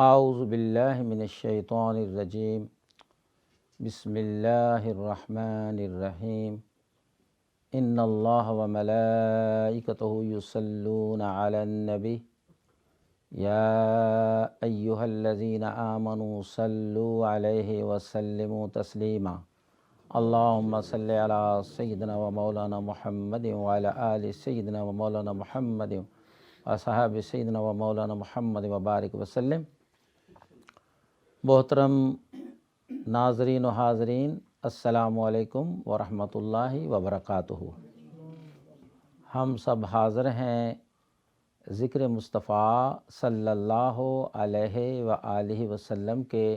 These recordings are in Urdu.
اعوذ باللہ من الشیطان الرجیم بسم اللہ الرحمن الرحیم ان اللہ وملائکتہ یصلون علی النبی یا ایہا الذین آمنوا صلوا علیہ وسلموا تسلیما اللہم صلی علی سیدنا و مولانا محمد وعلی آل سیدنا و مولانا محمد وصحاب سیدنا و مولانا محمد وبارک وسلم۔ محترم ناظرین و حاضرین، السلام علیکم ورحمۃ اللہ وبرکاتہ۔ ہم سب حاضر ہیں ذکر مصطفیٰ صلی اللہ علیہ وآلہ وسلم کے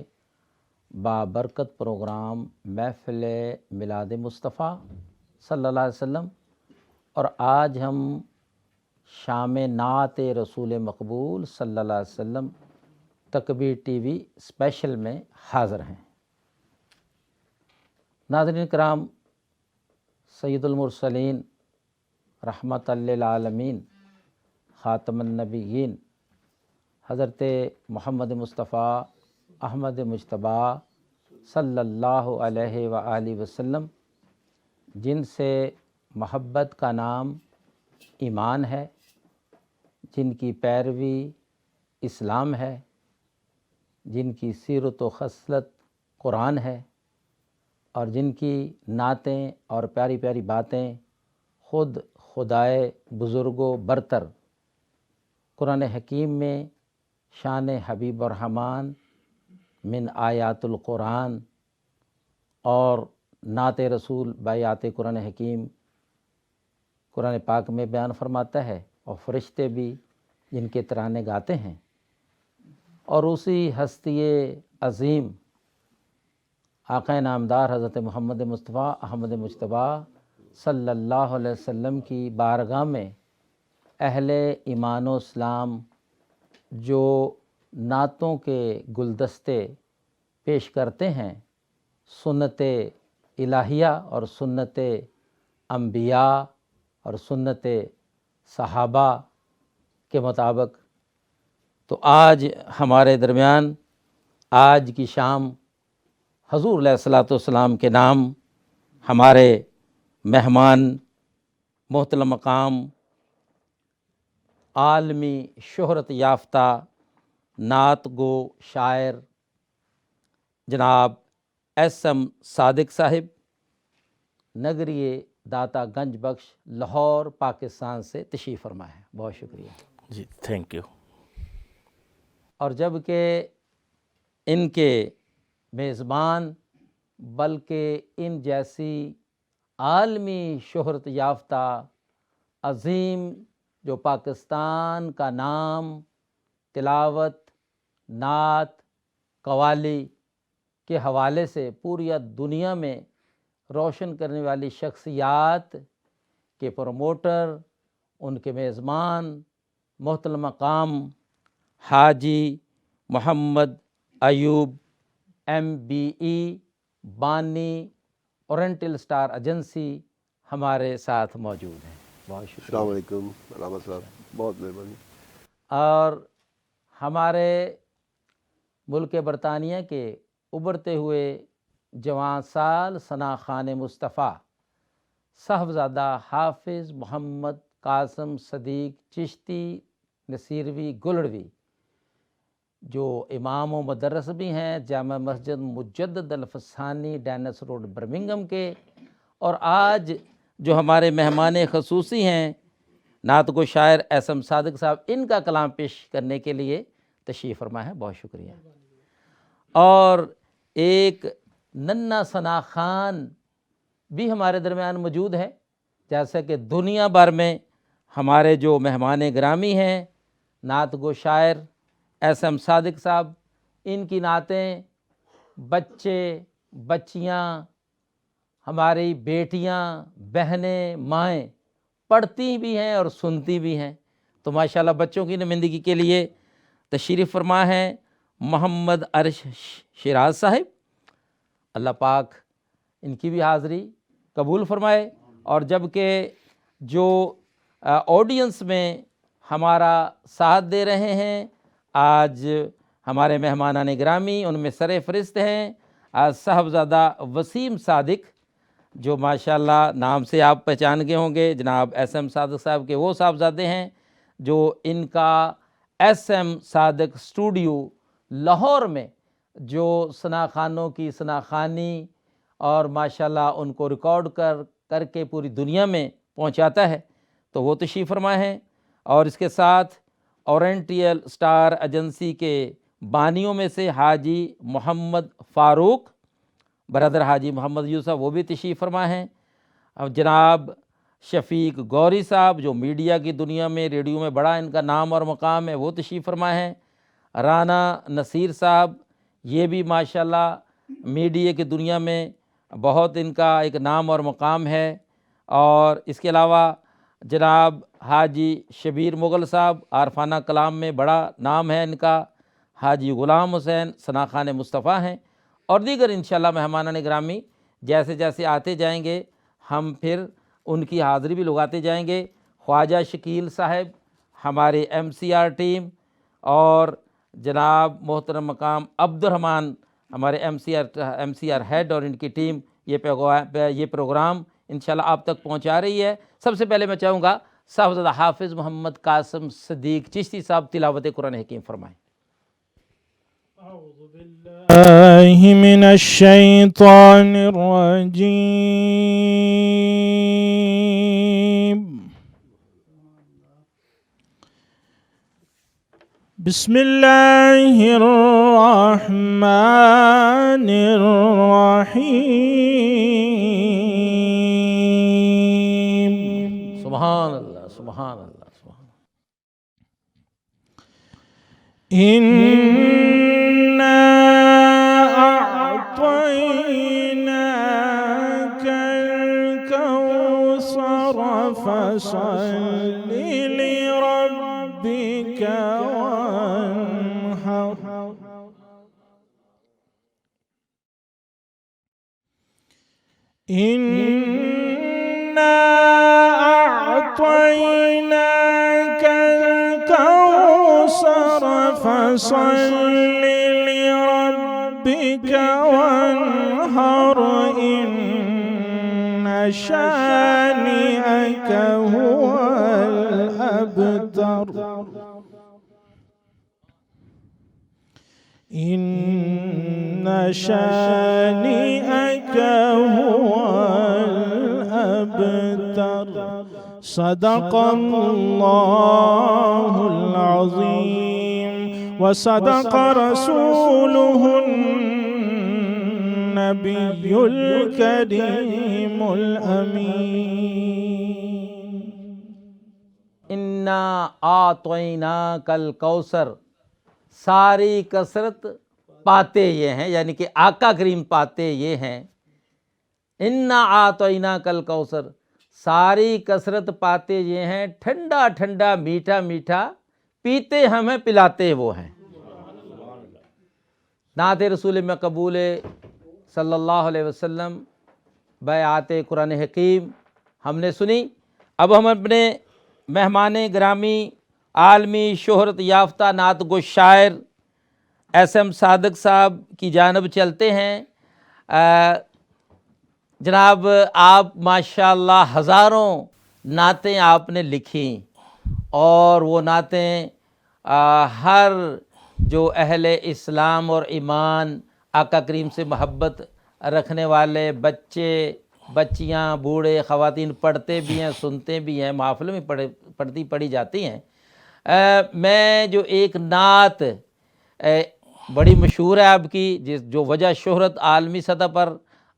بابرکت پروگرام محفل میلاد مصطفیٰ صلی اللہ علیہ وسلم، اور آج ہم شام نعت رسول مقبول صلی اللہ علیہ وسلم تکبیر ٹی وی اسپیشل میں حاضر ہیں۔ ناظرین کرام، سید المرسلین رحمت للعالمین خاتم النبیین حضرت محمد مصطفیٰ احمد مجتبیٰ صلی اللہ علیہ وآلہ وسلم، جن سے محبت کا نام ایمان ہے، جن کی پیروی اسلام ہے، جن کی سیرت و خصلت قرآن ہے، اور جن کی نعتیں اور پیاری پیاری باتیں خود خدائے بزرگ و برتر قرآن حکیم میں شان حبیب الرحمن من آیات القرآن اور نعت رسول بآیات قرآن حکیم قرآن پاک میں بیان فرماتا ہے، اور فرشتے بھی جن کے ترانے گاتے ہیں، اور اسی ہستی عظیم آقا نامدار حضرت محمد مصطفیٰ احمد مجتبیٰ صلی اللہ علیہ وسلم کی بارگاہ میں اہل ایمان و اسلام جو نعتوں کے گلدستے پیش کرتے ہیں، سنت الہیہ اور سنت انبیاء اور سنت صحابہ کے مطابق، تو آج ہمارے درمیان آج کی شام حضور علیہ الصلوۃ والسلام کے نام ہمارے مہمان محترم مقام عالمی شہرت یافتہ نعت گو شاعر جناب ایس ایم صادق صاحب، نگری داتا گنج بخش، لاہور، پاکستان سے تشریف فرما ہے۔ بہت شکریہ جی، تھینک یو۔ اور جب کہ ان کے میزبان بلکہ ان جیسی عالمی شہرت یافتہ عظیم جو پاکستان کا نام تلاوت، نعت، قوالی کے حوالے سے پوری دنیا میں روشن کرنے والی شخصیات کے پروموٹر، ان کے میزبان محترم مقام حاجی محمد ایوب MBE بانی اورینٹل اسٹار ایجنسی ہمارے ساتھ موجود ہیں۔ بہت شکریہ۔ السلام علیکم علامہ صاحب، بہت مہربانی۔ اور ہمارے ملک برطانیہ کے ابھرتے ہوئے جوان سال ثنا خان مصطفیٰ صاحبزادہ حافظ محمد قاسم صدیق چشتی نصیروی گلڑوی، جو امام و مدرس بھی ہیں جامع مسجد مجدد الفسانی ڈینس روڈ برمنگھم کے، اور آج جو ہمارے مہمان خصوصی ہیں نعت گو شاعر ایس ایم صادق صاحب، ان کا کلام پیش کرنے کے لیے تشریف فرما ہے۔ بہت شکریہ۔ اور ایک ننھا ثنا خان بھی ہمارے درمیان موجود ہے، جیسا کہ دنیا بھر میں ہمارے جو مہمان گرامی ہیں نعت گو شاعر ایس ایم صادق صاحب، ان کی نعتیں بچے، بچیاں، ہماری بیٹیاں، بہنیں، مائیں پڑھتی بھی ہیں اور سنتی بھی ہیں۔ تو ماشاءاللہ بچوں کی نمائندگی کے لیے تشریف فرما ہے محمد عرش شیراز صاحب، اللہ پاک ان کی بھی حاضری قبول فرمائے۔ اور جب کہ جو آڈینس میں ہمارا ساتھ دے رہے ہیں، آج ہمارے مہمانان گرامی، ان میں سر فہرست ہیں صاحبزادہ وسیم صادق، جو ماشاءاللہ نام سے آپ پہچان گئے ہوں گے، جناب ایس ایم صادق صاحب کے وہ صاحبزادے ہیں جو ان کا ایس ایم صادق اسٹوڈیو لاہور میں جو ثناخانوں کی ثناخانی اور ماشاءاللہ ان کو ریکارڈ کر کے پوری دنیا میں پہنچاتا ہے، تو وہ تشریف فرما ہیں۔ اور اس کے ساتھ اورینٹیل سٹار ایجنسی کے بانیوں میں سے حاجی محمد فاروق، برادر حاجی محمد یوسف، وہ بھی تشریف فرما ہیں۔ اب جناب شفیق گوری صاحب، جو میڈیا کی دنیا میں ریڈیو میں بڑا ان کا نام اور مقام ہے، وہ تشریف فرما ہیں۔ رانا نصیر صاحب، یہ بھی ماشاءاللہ میڈیا کی دنیا میں بہت ان کا ایک نام اور مقام ہے۔ اور اس کے علاوہ جناب حاجی شبیر مغل صاحب، عارفانہ کلام میں بڑا نام ہے ان کا۔ حاجی غلام حسین ثناخان مصطفیٰ ہیں، اور دیگر انشاءاللہ مہمانان گرامی جیسے جیسے آتے جائیں گے ہم پھر ان کی حاضری بھی لگاتے جائیں گے۔ خواجہ شکیل صاحب، ہمارے ایم سی آر ٹیم، اور جناب محترم مقام عبد الرحمن، ہمارے ایم سی آر ہیڈ، اور ان کی ٹیم یہ پروگرام انشاءاللہ آپ تک پہنچا رہی ہے۔ سب سے پہلے میں چاہوں گا صاحبزادہ حافظ محمد قاسم صدیق چشتی صاحب تلاوت قرآن حکیم فرمائیں۔ اعوذ باللہ من الشیطان الرجیم، بسم اللہ الرحمن الرحیم۔ سبحان اللہ، سبحان اللہ، سبحان اللہ۔ إنا أعطيناك الكوثر فصل لربك وانحر، إنا أعطيناك الكوثر فصل لربك وانحر، إن شانئك هو الأبتر، إن شانئك هو الأبتر۔ صدق الله العظيم وصدق رسوله النبي الكريم الأمين۔ انا اعطیناک الکوثر، ساری کثرت پاتے یہ ہیں، یعنی کہ آقا کریم پاتے یہ ہیں۔ انا اعطیناک الکوثر، ساری کثرت پاتے یہ ہیں، ٹھنڈا ٹھنڈا میٹھا میٹھا پیتے ہمیں پلاتے وہ ہیں۔ نعت رسول مقبول صلی اللہ علیہ وسلم بیعت قرآن حکیم ہم نے سنی۔ اب ہم اپنے مہمان گرامی، عالمی شہرت یافتہ نعت گو شاعر ایس ایم صادق صاحب کی جانب چلتے ہیں۔ جناب آپ ماشاءاللہ ہزاروں نعتیں آپ نے لکھیں، اور وہ نعتیں ہر جو اہل اسلام اور ایمان، آقا کریم سے محبت رکھنے والے بچے بچیاں بوڑھے خواتین پڑھتے بھی ہیں، سنتے بھی ہیں، محافل میں پڑھی جاتی ہیں۔ میں جو ایک نعت بڑی مشہور ہے آپ کی، جو وجہ شہرت عالمی سطح پر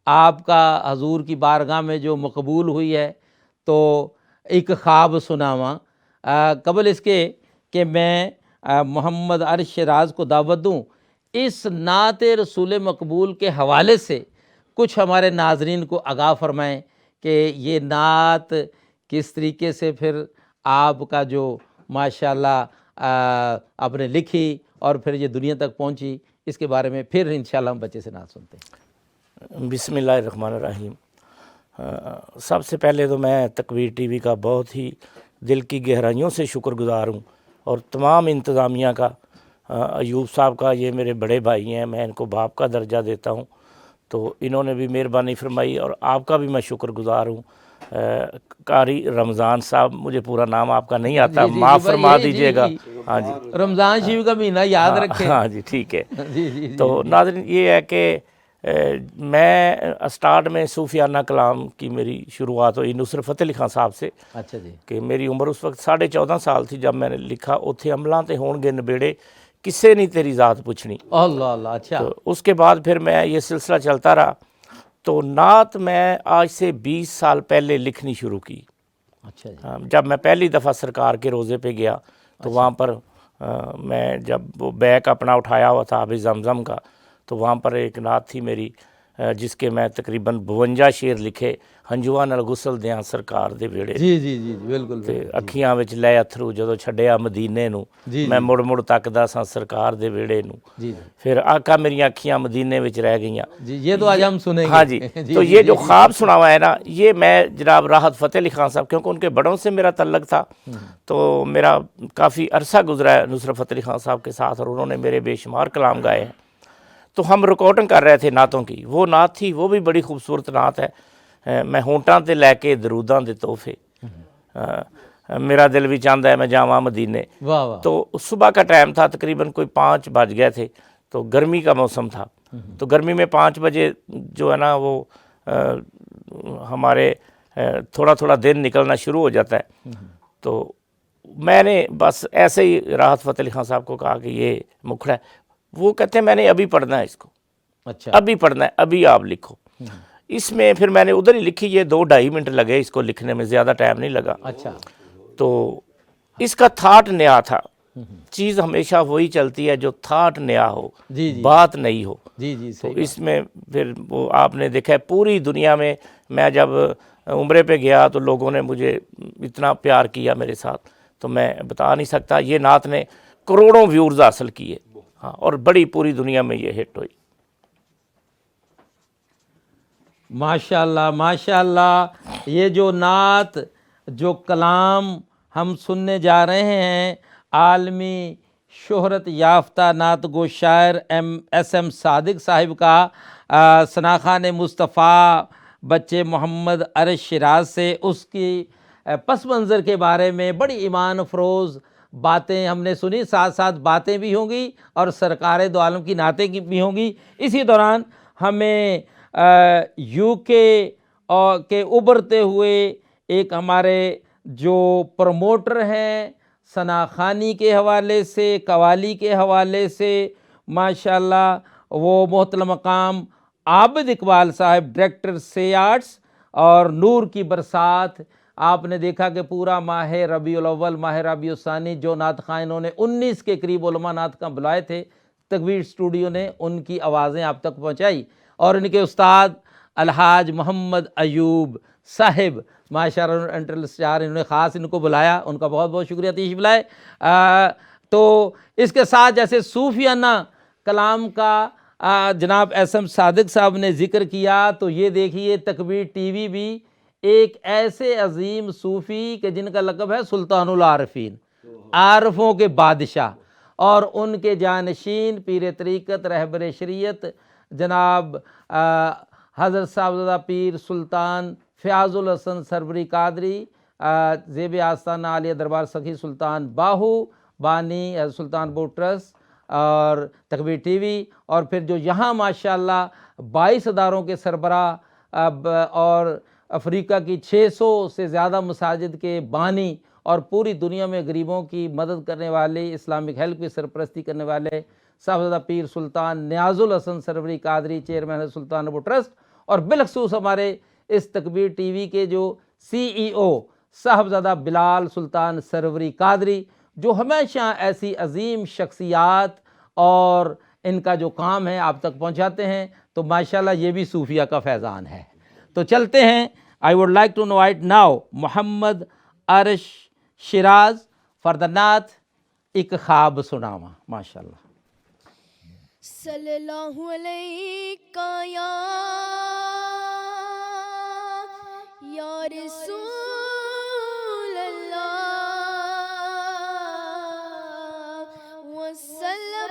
آپ کا حضور کی بارگاہ میں جو مقبول ہوئی ہے، تو ایک خواب سناواں قبل اس کے کہ میں محمد عرش راز کو دعوت دوں، اس نعت رسول مقبول کے حوالے سے کچھ ہمارے ناظرین کو آگاہ فرمائیں کہ یہ نعت کس طریقے سے پھر آپ کا جو ماشاءاللہ آپ نے لکھی اور پھر یہ دنیا تک پہنچی، اس کے بارے میں پھر انشاءاللہ ہم بچے سے نعت سنتے ہیں۔ بسم اللہ الرحمن الرحیم۔ سب سے پہلے تو میں تکویر ٹی وی کا بہت ہی دل کی گہرائیوں سے شکر گزار ہوں، اور تمام انتظامیہ کا ایوب صاحب کا، یہ میرے بڑے بھائی ہیں، میں ان کو باپ کا درجہ دیتا ہوں، تو انہوں نے بھی مہربانی فرمائی، اور آپ کا بھی میں شکر گزار ہوں۔ قاری رمضان صاحب، مجھے پورا نام آپ کا نہیں آتا، معاف فرما دیجئے گا۔ ہاں جی، رمضان شریف کا مہینہ یاد رکھیں۔ ہاں جی، ٹھیک ہے۔ جی جی تو ناظرین، یہ ہے کہ میں اسٹارٹ میں صوفیانہ کلام کی میری شروعات ہوئی نصرت فتح علی خان صاحب سے، اچھا جی، کہ میری عمر اس وقت 14.5 سال تھی جب میں نے لکھا اوتھے عملاں تے ہون گے نبیڑے، کسے نہیں تیری ذات پوچھنی۔ اللہ اللہ، اچھا، تو اس کے بعد پھر میں یہ سلسلہ چلتا رہا، تو نعت میں آج سے 20 سال پہلے لکھنی شروع کی۔ اچھا جی، جب میں پہلی دفعہ سرکار کے روزے پہ گیا تو وہاں پر میں جب وہ بیک اپنا اٹھایا ہوا تھا آب زمزم کا، تو وہاں پر ایک نعت تھی میری جس کے میں تقریباً 52 شعر لکھے، ہنجواں نال غسل دیاں سرکار دے ویڑے، جی جی جی، بالکل تے بالکل، اکھیاں وچ لے اتھرو جدوں چھڈیا مدینے نو، جی میں مڑ مڑ تکدا ساں سرکار دے ویڑے نو، جی جی پھر آقا میریاں اکھیاں مدینے وچ رہ گئیاں۔ جی، یہ تو آج ہم سنیں گے۔ ہاں جی، تو یہ جو خواب سنا ہوا ہے نا، یہ میں جناب راحت فتح علی خان صاحب، کیونکہ ان کے بڑوں سے میرا تعلق تھا، تو میرا کافی عرصہ گزرا ہے نصرت فتح علی خان صاحب کے ساتھ، اور انہوں نے میرے بے شمار کلام گائے ہیں۔ تو ہم ریکارڈنگ کر رہے تھے نعتوں کی، وہ نعت تھی، وہ بھی بڑی خوبصورت نعت ہے، میں ہونٹاں تے لے کے دروداں دے تحفے، میرا دل بھی چاہتا ہے میں جاواں مدینے۔ واہ واہ، تو صبح کا ٹائم تھا، تقریباً کوئی 5 بج گئے تھے، تو گرمی کا موسم تھا، تو گرمی میں 5 بجے جو ہے نا وہ ہمارے تھوڑا تھوڑا دن نکلنا شروع ہو جاتا ہے۔ تو میں نے بس ایسے ہی راحت فتح علی خان صاحب کو کہا کہ یہ مکھڑا ہے، وہ کہتے ہیں میں نے ابھی پڑھنا ہے اس کو، اچھا، ابھی پڑھنا ہے، ابھی آپ لکھو۔ اس میں پھر میں نے ادھر ہی لکھی، یہ 2-2.5 منٹ لگے اس کو لکھنے میں، زیادہ ٹائم نہیں لگا۔ اچھا، تو اس کا تھاٹ نیا تھا، چیز ہمیشہ وہی چلتی ہے جو تھاٹ نیا ہو، جی جی بات نئی ہو۔ جی جی، تو صحیح اس میں پھر وہ آپ نے دیکھا ہے پوری دنیا میں، میں جب عمرے پہ گیا تو لوگوں نے مجھے اتنا پیار کیا میرے ساتھ، تو میں بتا نہیں سکتا۔ یہ نعت نے کروڑوں ویورز حاصل کیے، ہاں، اور بڑی پوری دنیا میں یہ ہٹ ہوئی۔ ماشاء اللہ ماشاء اللہ، یہ جو نعت، جو کلام ہم سننے جا رہے ہیں، عالمی شہرت یافتہ نعت گو شاعر ایس ایم صادق صاحب کا، ثناخان مصطفیٰ بچے محمد عرش شیراز سے، اس کی پس منظر کے بارے میں بڑی ایمان افروز باتیں ہم نے سنی، ساتھ ساتھ باتیں بھی ہوں گی اور سرکار دو عالم کی نعتیں بھی ہوں گی۔ اسی دوران ہمیں یو کے کے ابھرتے ہوئے ایک ہمارے جو پروموٹر ہیں ثناخانی کے حوالے سے، قوالی کے حوالے سے، ماشاءاللہ وہ محترم مقام عابد اقبال صاحب، ڈائریکٹر سی آرٹس اور نور کی برسات۔ آپ نے دیکھا کہ پورا ماہ ربیع الاول، ماہ ربیع الثانی، جو نعت خواں انہوں نے 19 کے قریب علماء نعت خواں بلائے تھے، تکبیر اسٹوڈیو نے ان کی آوازیں آپ تک پہنچائی، اور ان کے استاد الحاج محمد ایوب صاحب، ماشاءاللہ انٹرنل اسٹار، انہوں نے خاص ان کو بلایا، ان کا بہت بہت شکریہ تشریف لائے۔ تو اس کے ساتھ جیسے صوفیانہ کلام کا جناب ایس ایم صادق صاحب نے ذکر کیا، تو یہ دیکھیے تکبیر ٹی وی بھی ایک ایسے عظیم صوفی کہ جن کا لقب ہے سلطان العارفین، عارفوں کے بادشاہ، اور ان کے جانشین پیر طریقت رہبر شریعت جناب حضرت صاحبزادہ پیر سلطان فیاض الحسن سروری قادری، زیب آستانہ عالیہ دربار سخی سلطان باہو بانی سلطان بو ٹرسٹ اور تکبیر ٹی وی، اور پھر جو یہاں ماشاءاللہ 22 اداروں کے سربراہ اور افریقہ کی 600 سے زیادہ مساجد کے بانی، اور پوری دنیا میں غریبوں کی مدد کرنے والے، اسلامک ہیلپ کی سرپرستی کرنے والے صاحبزادہ پیر سلطان نیاز الحسن سروری قادری، چیئرمین سلطان ابو ٹرسٹ، اور بالخصوص ہمارے اس تکبیر ٹی وی کے جو سی ای او صاحبزادہ بلال سلطان سروری قادری، جو ہمیشہ ایسی عظیم شخصیات اور ان کا جو کام ہے آپ تک پہنچاتے ہیں، تو ماشاءاللہ یہ بھی صوفیہ کا فیضان ہے۔ تو چلتے ہیں، I would like to invite now Muhammad Arsh Shiraz for the نعت ایک خواب سناواں، ماشاءاللہ۔ صلی اللہ علیہ یا رسول اللہ وسلم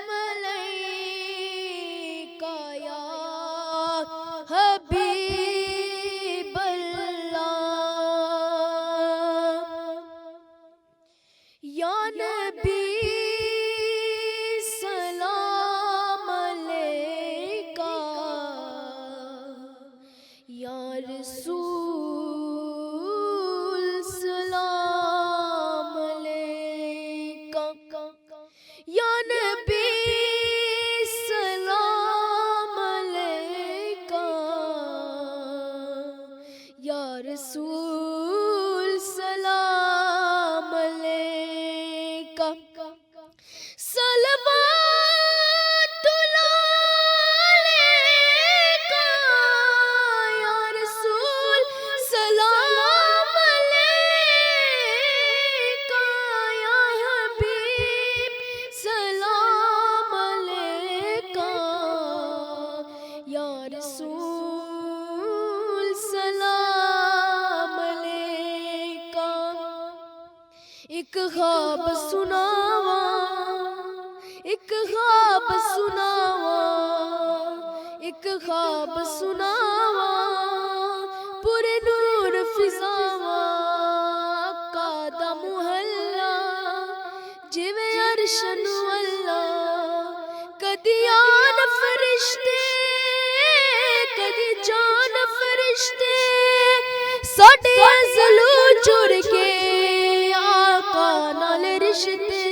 صلوات علیکہ یا رسول سلام علیکہ یا حبیب سلام علیکہ یا رسول سلام علیکہ ایک خواب سناواں ایک خواب سناواں ایک خواب سناواں پورے نور فضاواں آقا دا محلہ جویں عرش نو اللہ کدی آن فرشتے کدی جان فرشتے ساڈے ازلو جڑ کے آقا نال رشتے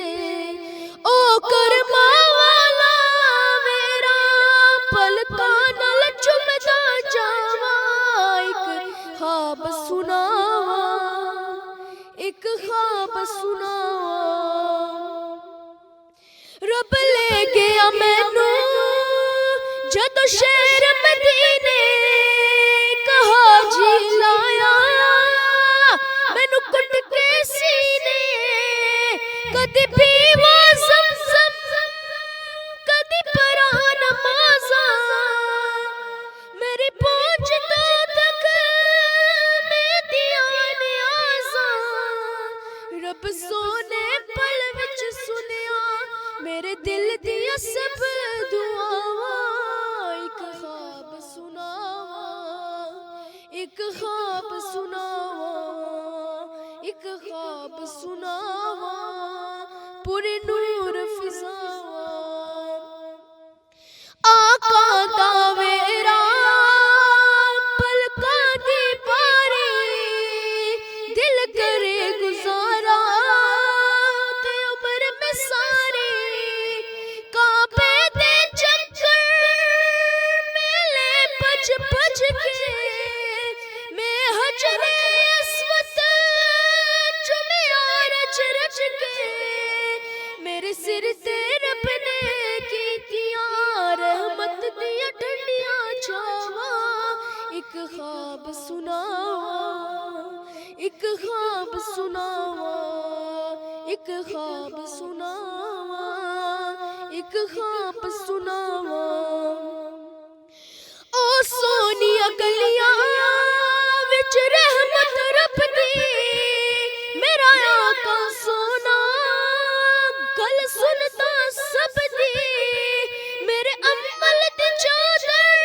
او کرما والا میرا پلکاں نال چمدا جاواں ایک خواب سناواں ایک خواب سناواں رب لے گیا مینوں جدوں شہر مدینے کہا جی لایا مینوں کٹ کے سینے کدی پیوا زمزم کدی پڑھا نمازاں میری پہنچ تو تک میں دیا نیازاں رب سونے پل وچ سنیا میرے دل دیا سب دعاواں ایک خواب سناواں ایک خواب سناواں ایک خواب سناواں پورے نور فضاواں آقا دا ویرا پلکاں دی باری دل کرے گزارا تے عمر میں ساری کعبے دے چکر میلے بج بج کے میں حجر اسود چومیا رچ رچ کے میرے سر تے رب نے کیتیاں رحمت دیا ٹھنڈیاں چھاواں ایک خواب سناواں ایک خواب سناواں ایک خواب سناواں ایک خواب سناواں او سونیا گلیاں وچ رحمت رب دی میرا آقا سونا گل سنتا سب دی میرے عمل دی چادر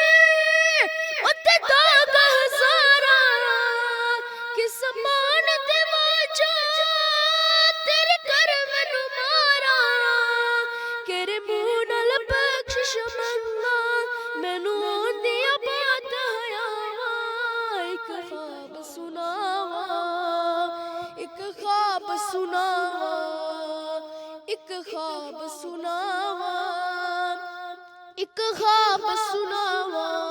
اتے داغ ہزاراں کس مان تے واجا تیرے کر مینوں مارا کیرے منہ نال بخشش منگا مینوں آندیاں بات حیاواں ایک خواب سناواں ایک خواب سناواں ایک خواب سناواں ایک خواب سناواں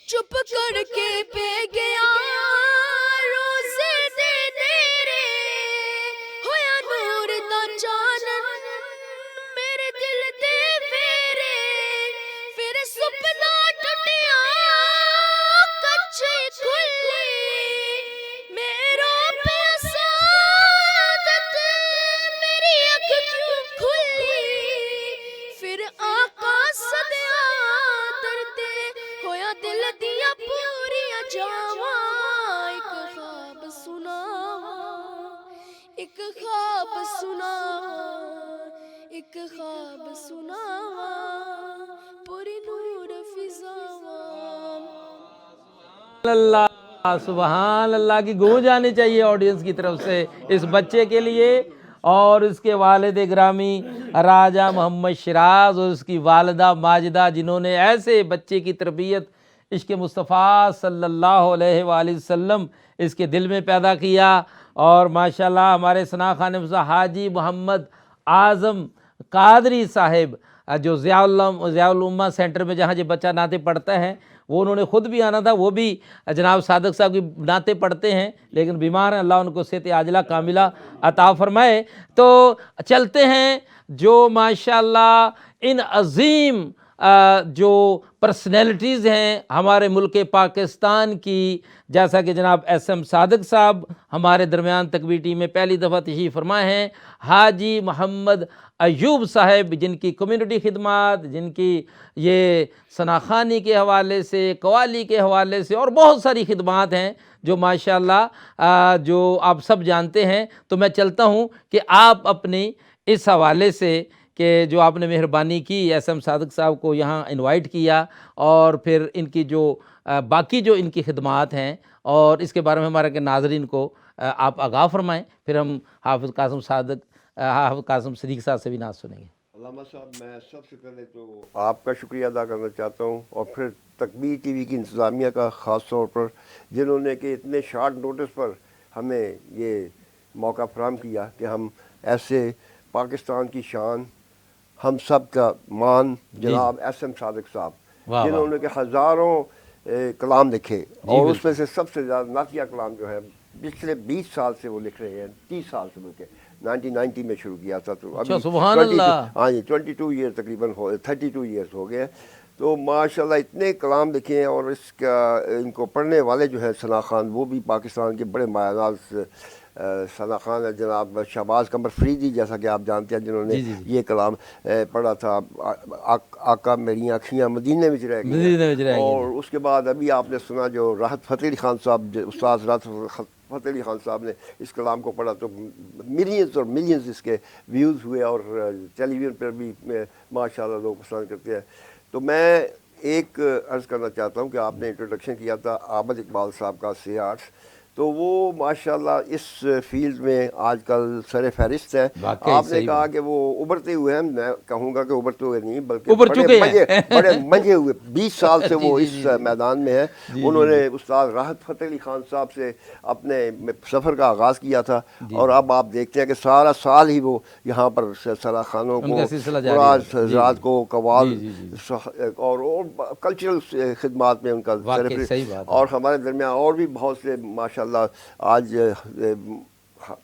چپ کر کے پہ گیا روزے دے نیرے ہویا نور دا چانن میرے دل دے ویرے پھر سپنا ٹوٹیا کچے کھلی میرا پیسادت میری اکھ کیوں کھلی پھر آقا صدیا درتے ہویا دل دیا پوریا جاواں ایک خواب سناواں ایک خواب سناواں ایک خواب سناواں پوری نور فضاواں اللہ سبحان اللہ کی گونج آنی چاہیے آڈینس کی طرف سے اس بچے کے لیے اور اس کے والد گرامی راجہ محمد شیراز اور اس کی والدہ ماجدہ جنہوں نے ایسے بچے کی تربیت عشق مصطفیٰ صلی اللہ علیہ وآلہ وسلم اس کے دل میں پیدا کیا اور ماشاءاللہ ہمارے ثنا خان حاجی محمد اعظم قادری صاحب جو ضیاء الامہ سینٹر میں جہاں یہ بچہ نعتیں پڑھتا ہے وہ انہوں نے خود بھی آنا تھا، وہ بھی جناب صادق صاحب کی نعتیں پڑھتے ہیں لیکن بیمار ہیں، اللہ ان کو صحت عاجلہ کاملہ عطا فرمائے۔ تو چلتے ہیں جو ماشاءاللہ ان عظیم جو پرسنالٹیز ہیں ہمارے ملک پاکستان کی، جیسا کہ جناب ایس ایم صادق صاحب ہمارے درمیان تکبیٹی میں پہلی دفعہ تشریف فرمائے ہیں، حاجی محمد ایوب صاحب، جن کی کمیونٹی خدمات، جن کی یہ ثناخوانی کے حوالے سے، قوالی کے حوالے سے اور بہت ساری خدمات ہیں جو ماشاءاللہ جو آپ سب جانتے ہیں۔ تو میں چلتا ہوں کہ آپ اپنی اس حوالے سے کہ جو آپ نے مہربانی کی ایس ایم صادق صاحب کو یہاں انوائٹ کیا، اور پھر ان کی جو باقی جو ان کی خدمات ہیں اور اس کے بارے میں ہمارے کے ناظرین کو آپ آگاہ فرمائیں، پھر ہم حافظ قاسم صدیق صاحب سے بھی نعت سنیں گے۔ علامہ صاحب، میں سب سے پہلے تو آپ کا شکریہ ادا کرنا چاہتا ہوں، اور پھر تکبیر ٹی وی کی انتظامیہ کا خاص طور پر، جنہوں نے کہ اتنے شارٹ نوٹس پر ہمیں یہ موقع فراہم کیا کہ ہم ایسے پاکستان کی شان، ہم سب کا مان جناب ایس ایم صادق صاحب، جنہوں نے کہ ہزاروں کلام لکھے، اور اس میں سے سب سے زیادہ نعتیہ کلام جو ہے پچھلے 20 سال سے وہ لکھ رہے ہیں، 30 سال سے بلکہ 1990 میں شروع کیا تھا، تو ابھی سبحان اللہ، ہاں جی 22 ایئر تقریباً 32 ایئرس ہو گئے ہیں۔ تو ماشاءاللہ اتنے کلام لکھے ہیں، اور اس کا ان کو پڑھنے والے جو ہیں ثنا خان، وہ بھی پاکستان کے بڑے مایہ ناز ثنا خان ہے، جناب شہباز قمر فریدی، جیسا کہ آپ جانتے ہیں، جنہوں نے یہ کلام پڑھا تھا، آقا میری آنکھیاں مدینے میں رہ گئی، اور اس کے بعد ابھی آپ نے سنا جو راحت فتح علی خان صاحب، استاد راحت فتح علی خان صاحب نے اس کلام کو پڑھا، تو ملینز اور ملینز اس کے ویوز ہوئے، اور ٹیلی ویژن پر بھی ماشاءاللہ لوگ پسند کرتے ہیں۔ تو میں ایک عرض کرنا چاہتا ہوں کہ آپ نے انٹروڈکشن کیا تھا عابد اقبال صاحب کا سی آرٹس، تو وہ ماشاءاللہ اس فیلڈ میں آج کل سر فہرست ہے۔ آپ نے کہا کہ وہ ابھرتے ہوئے ہیں، میں کہوں گا کہ ابھرتے ہوئے نہیں بلکہ بڑے منجے ہوئے، 20 سال سے وہ اس میدان میں ہے۔ انہوں نے استاد راحت فتح علی خان صاحب سے اپنے سفر کا آغاز کیا تھا، اور اب آپ دیکھتے ہیں کہ سارا سال ہی وہ یہاں پر ثنا خانوں کو، قراء حضرات کو، قوال اور کلچرل خدمات میں ان کا، اور ہمارے درمیان اور بھی بہت سے ماشاءاللہ آج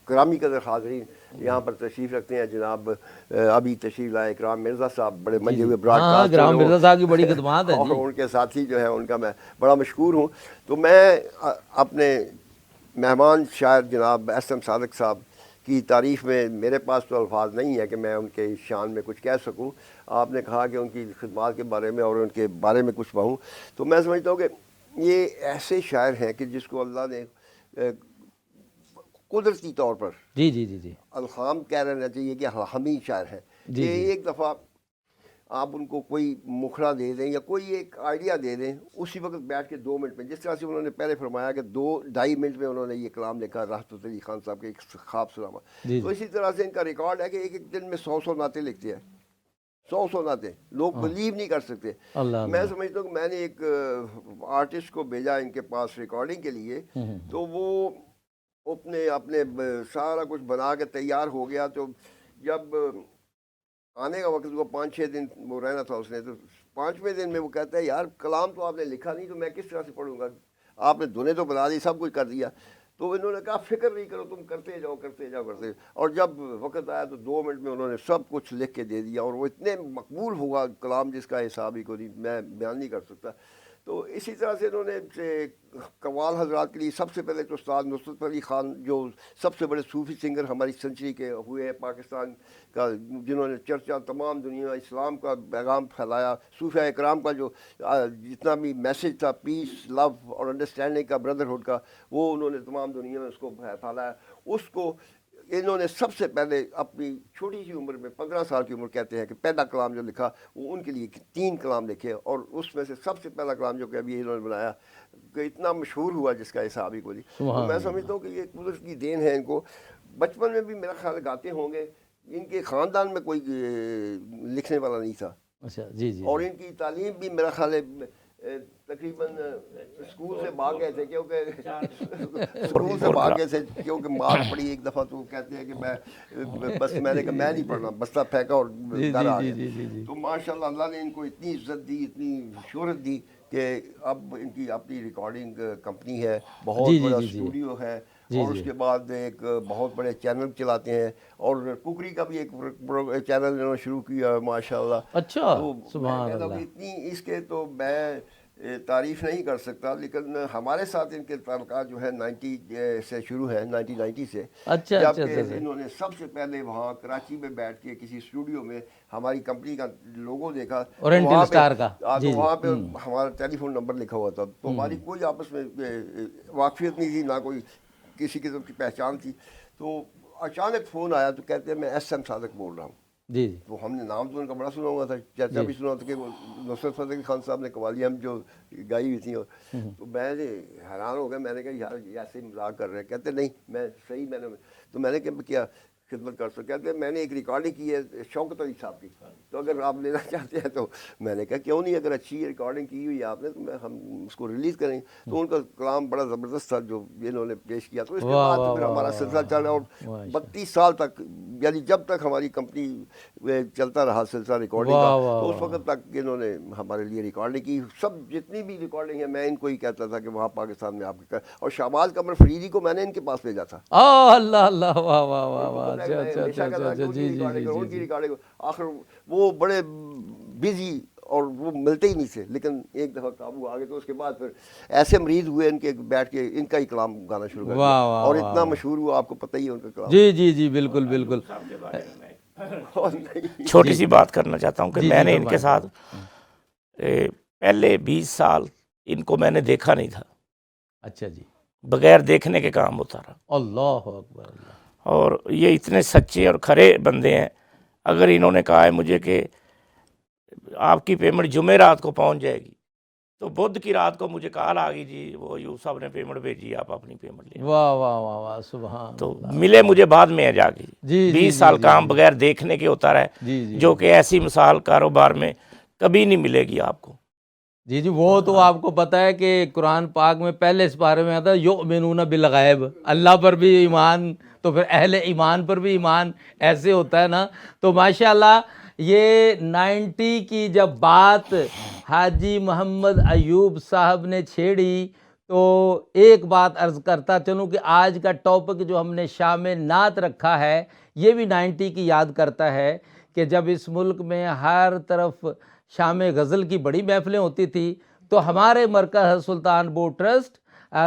گرامی قدر حاضرین یہاں پر تشریف رکھتے ہیں۔ جناب ابھی تشریف لائے اکرام مرزا صاحب، بڑے منجے ہوئے براڈ کاسٹر، اکرام مرزا صاحب کی بڑی خدمات ہے، اور ان کے ساتھی جو ہیں ان کا میں بڑا مشکور ہوں۔ تو میں اپنے مہمان شاعر جناب ایس ایم صادق صاحب کی تعریف میں، میرے پاس تو الفاظ نہیں ہے کہ میں ان کے شان میں کچھ کہہ سکوں۔ آپ نے کہا کہ ان کی خدمات کے بارے میں اور ان کے بارے میں کچھ کہوں، تو میں سمجھتا ہوں کہ یہ ایسے شاعر ہیں کہ جس کو اللہ نے قدرتی طور پر، الخام کہہ رہنا چاہیے کہ ہم ہی شاعر ہیں، کہ ایک دفعہ آپ ان کو کوئی مکھڑا دے دیں یا کوئی ایک آئیڈیا دے دیں، اسی وقت بیٹھ کے 2 منٹ میں، جس طرح سے انہوں نے پہلے فرمایا کہ 2-2.5 منٹ میں انہوں نے یہ کلام لکھا راحت فتح علی خان صاحب کے ایک خواب سناما، تو اسی طرح سے ان کا ریکارڈ ہے کہ ایک دن میں 100 نعتیں لکھتے ہیں، 100 نعتیں، لوگ بلیو نہیں کر سکتے۔ میں سمجھتا ہوں کہ میں نے ایک آرٹسٹ کو بھیجا ان کے پاس ریکارڈنگ کے لیے، تو وہ اپنے سارا کچھ بنا کے تیار ہو گیا، تو جب آنے کا وقت وہ 5-6 دن وہ رہنا تھا اس نے، تو 5ویں دن میں وہ کہتا ہے یار کلام تو آپ نے لکھا نہیں، تو میں کس طرح سے پڑھوں گا، آپ نے دھنیں تو بنا دی، سب کچھ کر دیا۔ تو انہوں نے کہا فکر نہیں کرو، تم کرتے جاؤ کرتے جاؤ کرتے جاؤ، اور جب وقت آیا تو 2 منٹ میں انہوں نے سب کچھ لکھ کے دے دیا، اور وہ اتنے مقبول ہوا کلام جس کا حساب ہی کو نہیں، میں بیان نہیں کر سکتا۔ تو اسی طرح سے انہوں نے قوال حضرات کے لیے سب سے پہلے تو استاد نصرت علی خان، جو سب سے بڑے صوفی سنگر ہماری سنچری کے ہوئے ہیں پاکستان کا، جنہوں نے چرچا تمام دنیا اسلام کا پیغام پھیلایا، صوفیہ اکرام کا جو جتنا بھی میسج تھا پیس، لو اور انڈرسٹینڈنگ کا، بردرہڈ کا، وہ انہوں نے تمام دنیا میں اس کو پھیلایا۔ اس کو انہوں نے سب سے پہلے اپنی چھوٹی سی عمر میں 15 سال کی عمر کہتے ہیں کہ پہلا کلام جو لکھا وہ ان کے لیے 3 کلام لکھے، اور اس میں سے سب سے پہلا کلام جو کہ ابھی انہوں نے بنایا کہ اتنا مشہور ہوا جس کا حساب ہی کو نہیں۔ تو میں سمجھتا ہوں کہ یہ قدرت کی دین ہے ان کو۔ بچپن میں بھی میرا خیال گاتے ہوں گے، ان کے خاندان میں کوئی لکھنے والا نہیں تھا، اور ان کی تعلیم بھی میرا خیال ہے تقریباً اسکول سے بھاگ گئے تھے، کیونکہ مار پڑی ایک دفعہ، تو کہتے ہیں کہ میں نے کہا میں نہیں پڑھنا، بستہ پھینکا اور گھر آ گیا۔ تو ماشاء اللہ اللہ نے ان کو اتنی عزت دی، اتنی شہرت دی کہ اب ان کی اپنی ریکارڈنگ کمپنی ہے, بہت جی جی بڑا جی جی اسٹوڈیو ہے, جی اور جی اس کے بعد ایک بہت بڑے چینل چلاتے ہیں, اور کوکری کا بھی ایک چینل انہوں نے شروع کیا ہے ماشاء اللہ. اچھا تو میں سبحان کہتا ہوں اللہ. کہ اتنی اس کے تو میں تعریف نہیں کر سکتا, لیکن ہمارے ساتھ ان کے تعلقات جو ہے 90 سے شروع ہے, 1990 سے, اچھا جب اچھا کہ اچھا اچھا. انہوں نے سب سے پہلے وہاں کراچی میں بیٹھ کے کسی اسٹوڈیو میں ہماری کمپنی کا لوگو دیکھا, تو اورینٹل وہاں اسٹار کا. تو جی جی. وہاں پہ ہمارا ٹیلی فون نمبر لکھا ہوا تھا, تو ہماری کوئی آپس میں واقفیت نہیں تھی, نہ کوئی کسی قسم کی پہچان تھی. تو اچانک فون آیا تو کہتے ہیں میں ایس ایم صادق بول رہا ہوں. جی جی تو ہم نے نام تو ان کا بڑا سنا ہوا تھا, چرچا بھی سنا تھا کہ نصرت فتح علی خان صاحب نے قوالیاں جو گائی ہوئی تھیں, تو میں نے حیران ہو گیا. میں نے کہا یار ایسے ہی مذاق کر رہے ہیں. کہتے نہیں میں صحیح, تو میں نے کیا خدمت کر سکتا. کہتے ہیں میں نے ایک ریکارڈنگ کی ہے شوکت علی صاحب کی, تو اگر آپ لینا چاہتے ہیں تو. میں نے کہا کیوں نہیں, اگر اچھی ریکارڈنگ کی ہوئی ہے آپ نے تو ہم اس کو ریلیز کریں گے. تو ان کا کلام بڑا زبردست تھا جو انہوں نے پیش کیا. تو اس کے بعد پھر ہمارا سلسلہ چلا, اور 32 سال تک, یعنی جب تک ہماری کمپنی چلتا رہا سلسلہ ریکارڈنگ کا, تو اس وقت تک انہوں نے ہمارے لیے ریکارڈنگ کی. سب جتنی بھی ریکارڈنگ ہے میں ان کو ہی کہتا تھا کہ وہاں پاکستان میں آپ کے, اور شہباز قمر فریدی کو میں نے ان کے پاس بھیجا تھا. اللہ اللہ, واہ واہ واہ واہ. اچھا اچھا اچھا اچھا. جی جی جی ان کی جی. ریکارڈنگ آخر وہ بڑے بزی اور وہ ملتے ہی نہیں تھے, لیکن ایک دفعہ قابو آ گئے. تو اس کے بعد پھر ایسے مریض ہوئے ان کے, بیٹھ کے ان کا ہی کلام گانا شروع کر دیا, اور اتنا مشہور ہوا, آپ کو پتہ ہی ہے ان کا کلام. جی جی جی بالکل بالکل. چھوٹی سی بات کرنا چاہتا ہوں کہ میں نے ان کے ساتھ پہلے 20 سال ان کو میں نے دیکھا نہیں تھا. اچھا جی. بغیر دیکھنے کے کام ہوتا رہا. اللہ اکبر اللہ. اور یہ اتنے سچے اور کھرے بندے ہیں. اگر انہوں نے کہا ہے مجھے کہ آپ کی پیمنٹ جمعرات کو پہنچ جائے گی, تو بدھ کی رات کو مجھے کال آ گئی, جی وہ ایوب صاحب نے پیمنٹ بھیجی, آپ اپنی پیمنٹ لیں. واہ واہ واہ واہ سبحان. تو ملے مجھے بعد میں جا کے. جی 20 سال کام بغیر دیکھنے کے ہوتا رہا ہے, جی جی جو کہ ایسی مثال کاروبار میں کبھی نہیں ملے گی آپ کو. جی جی. وہ تو آپ کو پتہ ہے کہ قرآن پاک میں پہلے اس بارے میں آتا ہے یؤمنون بالغیب, اللہ پر بھی ایمان, تو پھر اہل ایمان پر بھی ایمان, ایسے ہوتا ہے نا. تو ماشاءاللہ یہ 90 کی جب بات حاجی محمد ایوب صاحب نے چھیڑی, تو ایک بات عرض کرتا چلوں کہ آج کا ٹاپک جو ہم نے شام نعت رکھا ہے, یہ بھی 90 کی یاد کرتا ہے کہ جب اس ملک میں ہر طرف شام غزل کی بڑی محفلیں ہوتی تھی, تو ہمارے مرکز سلطان بو ٹرسٹ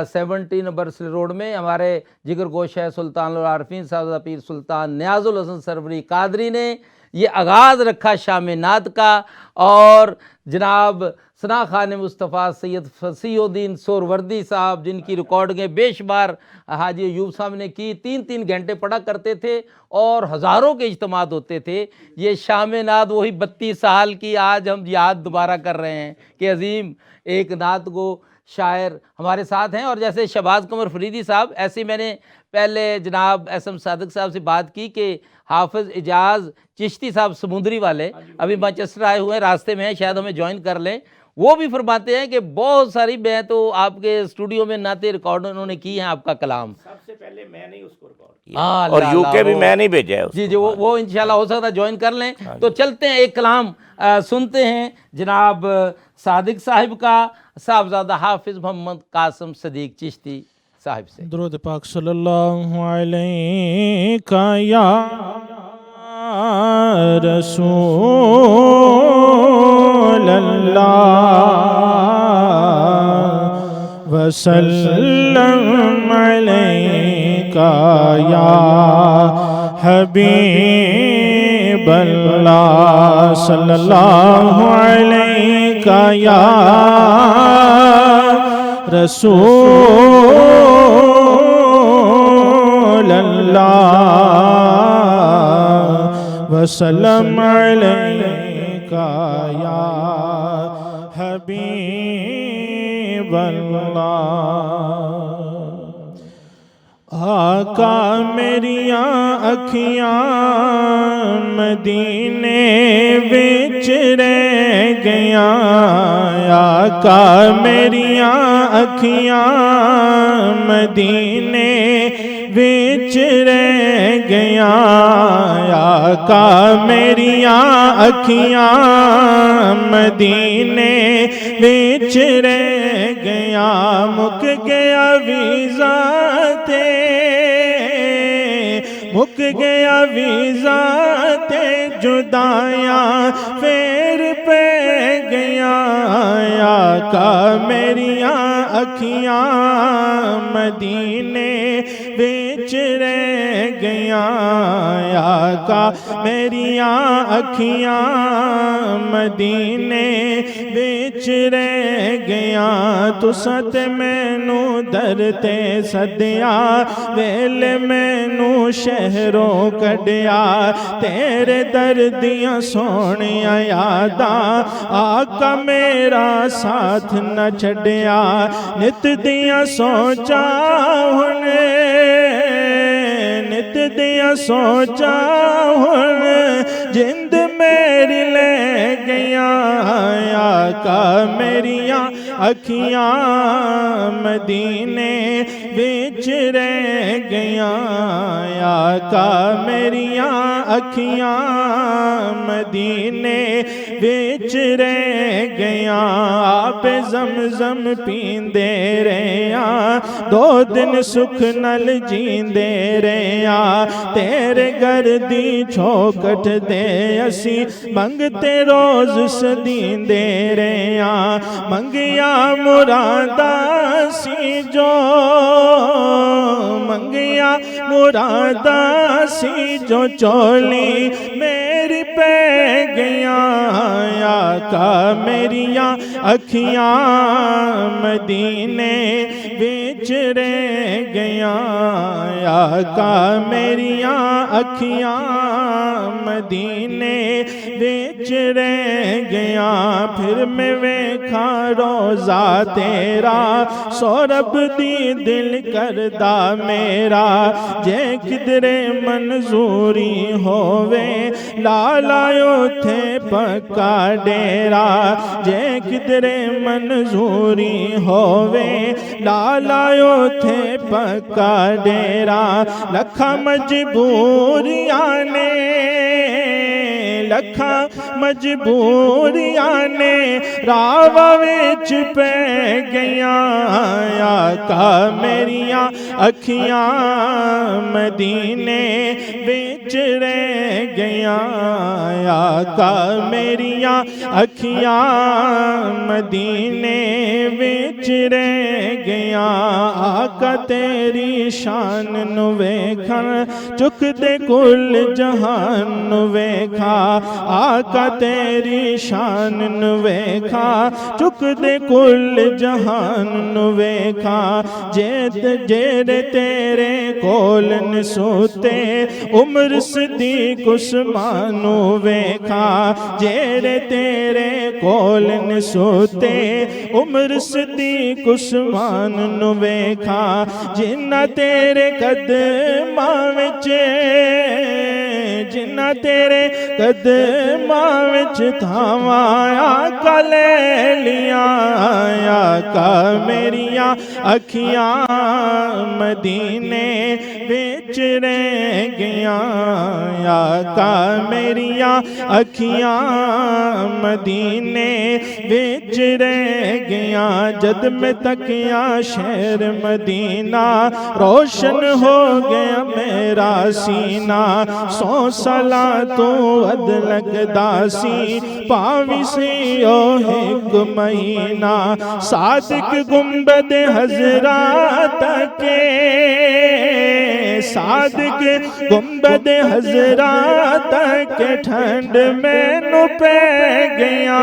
70 نمبر روڈ میں ہمارے جگر گوشہ سلطان العارفین صاحب پیر سلطان نیاز الحسن سروری قادری نے یہ آغاز رکھا شام نعت کا. اور جناب ثنا خان مصطفیٰ سید فصیح الدین سہروردی صاحب, جن کی ریکارڈنگیں بے شمار حاجی ایوب صاحب نے کی, 3 گھنٹے پڑھا کرتے تھے اور ہزاروں کے اجتماعات ہوتے تھے. یہ شام نعت وہی 32 سال کی آج ہم یاد دوبارہ کر رہے ہیں کہ عظیم ایک نعت گو شاعر ہمارے ساتھ ہیں. اور جیسے شہباز قمر فریدی صاحب, ایسے میں نے پہلے جناب ایس ایم صادق صاحب سے بات کی کہ حافظ اجاز چشتی صاحب سمندری والے ابھی مانچسٹر آئے ہوئے ہیں, راستے میں ہیں, شاید ہمیں جوائن کر لیں. وہ بھی فرماتے ہیں کہ بہت ساری, میں تو آپ کے اسٹوڈیو میں نعتیں ریکارڈ انہوں نے کی ہیں آپ کا کلام. سب سے پہلے میں نے اس کو ریکارڈ کیا, اور یو کے بھی میں نہیں بھیجا ہے. جی جی وہ انشاءاللہ ہو سکتا ہے جوائن کر لیں. تو چلتے ہیں ایک کلام سنتے ہیں جناب صادق صاحب کا, صاحبزادہ حافظ محمد قاسم صدیق چشتی صاحب سے. درود پاک صلی اللہ علیہ یا رسول اللہ وسلم علیکہ یا حبیب اللہ صلی اللہ علیکہ یا رسول اللہ وسلم علیکہ یا حبیب اللہ. آقا میریاں اکھیاں مدینے وچ رہ گیاں, آقا میریاں اکھیاں مدینے وچ رہ گیا آقا میریاں اکھیاں مدینے وچ رہ گیا مک گیا ویزا تے مک گیا ویزا تے جدائیاں پھر پہ گیا آقا میریاں اکھیاں مدینے وچ رہ گیا آقا میریاں اکھیاں مدینے وچ رہ گیا تساں تے مینوں در تے سدیا ویلے مینوں شہروں کڈیا تیرے در دیاں سونیاں یاداں آقا میرا ساتھ نہ چھڈیا نت دیاں سوچاں ہن نت دیاں سوچاں ہن جند میری لے گیا آقا میریاں اکھیاں مدینے وچ رہ گیا آقا میریاں اکھیاں مدینے وچ رہ گیا آپ زمزم پیندے رہیا 2 دن سکھ نل جیندے رہیا تیرے گھر دی چوکھٹ دے اسی منگتے روز سدیندے رہیا منگیا مراداں سی جو منگیا مراداں سی جو چولی میری پہ گیا آقا میریاں اکھیاں مدینے وچ رہ گیا آقا میریاں اکھیاں مدینے وچ رہ گیا پھر میں ویکھا روزہ تیرا سورب دی دل کردا میرا جے کدرے منظوری ہووے لالایو تھے پکا ڈیرا جے کدرے منظوری ہووے لالایو تھے پکا ڈیرا لکھا مجبوریاں نے لکھا مجبوریاں نے راوا وچ پہ گیا آقا میریاں اکھیاں مدینے وچ رہ گیا آقا میریاں اکھیاں مدینے وچ رہ گیا آقا تیری شان نو ویکھن چک دے کل جہان نو ویکھا آقا تیری شان نو ویکھا چک دے کل جہان نو ویکھا جیڑے تیرے کول نسوتے عمر صدیق عثمان نو ویکھا جیڑے تیرے کول نسوتے عمر صدیق عثمان نو ویکھا جنہ تیرے قدماں وچ جنہ تیرے قدماں وچ تھاواں آقا لے لیا آقا میریاں اکھیاں مدینے وچ رہ گیا آقا میریاں اکھیاں مدینے وچ رہ گیا جد میں تکیا شہر مدینہ روشن ہو گیا میرا سینہ 100 سالاں تو ود لگدا سی پاوی سی او ایک مہینہ صادق گنبد حضرات کے صادق گنبد حضرات کے ٹھنڈ میں نو پہ گیا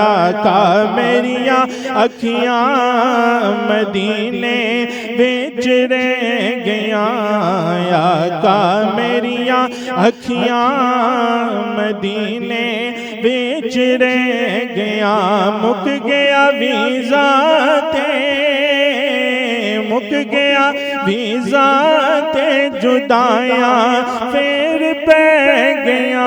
آقا میریاں اکھیاں مدینے وچ رہ گیا آقا میریاں اکھیاں مدینے وچ رہ گیا مک گیا ویزا تے مک گیا ویزا تے جدائیاں پھر پہ گیا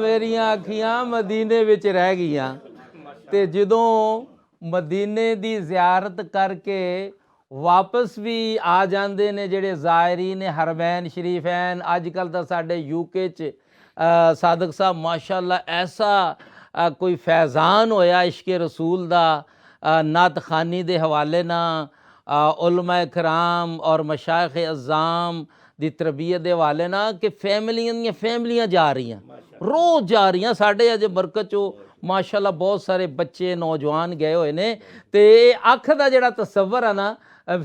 ਮੇਰੀਆਂ ਅੱਖੀਆਂ ਮਦੀਨੇ ਵਿੱਚ ਰਹਿ ਗਈਆਂ। ਤੇ ਜਦੋਂ ਮਦੀਨੇ ਦੀ ਜ਼ਿਆਰਤ ਕਰਕੇ ਵਾਪਸ ਵੀ ਆ ਜਾਂਦੇ ਨੇ ਜਿਹੜੇ ਜ਼ਾਇਰੀਨ ਹਰਮੈਨ ਸ਼ਰੀਫੈਨ, ਅੱਜ ਕੱਲ੍ਹ ਤਾਂ ਸਾਡੇ ਯੂਕੇ 'ਚ ਸਾਦਕ ਸਾਹਿਬ ਮਾਸ਼ਾਅੱਲਾ ਐਸਾ ਕੋਈ ਫੈਜ਼ਾਨ ਹੋਇਆ ਇਸ਼ਕ ਰਸੂਲ ਦਾ ਨਾਤ ਖਾਨੀ ਦੇ ਹਵਾਲੇ ਨਾਲ, ਉਲਮਾ ਇਕਰਾਮ ਔਰ ਮਸ਼ਾਇਖ ਅਜ਼ਾਮ ਦੀ ਤਰਬੀਅਤ ਦੇ ਹਵਾਲੇ ਨਾਲ ਕਿ ਫੈਮਲੀਆਂ ਦੀਆਂ ਫੈਮਲੀਆਂ ਜਾ ਰਹੀਆਂ, ਰੋਜ਼ ਜਾ ਰਹੀਆਂ। ਸਾਡੇ ਅਜੇ ਬਰਕਤ 'ਚੋਂ ਮਾਸ਼ਾਅੱਲਾ ਬਹੁਤ ਸਾਰੇ ਬੱਚੇ ਨੌਜਵਾਨ ਗਏ ਹੋਏ ਨੇ। ਤੇ ਅੱਖ ਦਾ ਜਿਹੜਾ ਤਸੱਵਰ ਹੈ ਨਾ,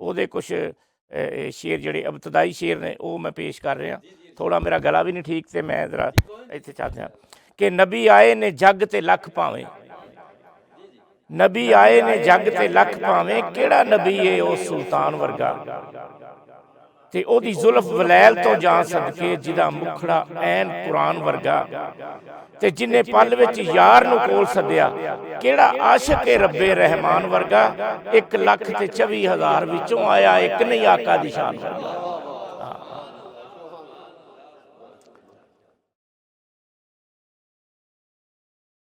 ਉਹਦੇ ਕੁਛ ਸ਼ੇਰ ਜਿਹੜੇ ਇਬਤਦਾਈ ਸ਼ੇਰ ਨੇ ਉਹ ਮੈਂ ਪੇਸ਼ ਕਰ ਰਿਹਾ। ਥੋੜਾ ਮੇਰਾ ਗਲਾ ਵੀ ਨਹੀਂ ਠੀਕ ਤੇ ਮੈਂ ਜ਼ਰਾ ਇੱਥੇ ਚਾਹਦਾ ਕਿ ਨਬੀ ਆਏ ਨੇ ਜੱਗ ਤੇ ਲੱਖ ਭਾਵੇਂ, ਨਬੀ ਆਏ ਨੇ ਜੱਗ ਤੇ ਲੱਖ ਭਾਵੇਂ, ਕਿਹੜਾ ਨਬੀ ਏ ਉਹ ਸੁਲਤਾਨ ਵਰਗਾ, ਤੇ ਉਹਦੀ ਜ਼ੁਲਫ ਵਲੈਲ ਤੋਂ ਜਾਨ ਸਦਕੇ ਜਿਹਦਾ ਮੁਖੜਾ ਐਨ ਕੁਰਾਨ ਵਰਗਾ, ਤੇ ਜਿਨੇ ਪਲ ਵਿੱਚ ਯਾਰ ਨੂੰ ਕੋਲ ਸੱਦਿਆ, ਕਿਹੜਾ ਆਸ਼ਿਕ ਏ ਰੱਬੇ ਰਹਿਮਾਨ ਵਰਗਾ, 1,24,000 ਵਿੱਚੋਂ ਆਇਆ ਇੱਕ ਨਹੀਂ ਆਕਾ ਦੀ ਸ਼ਾਨ ਵਰਗਾ।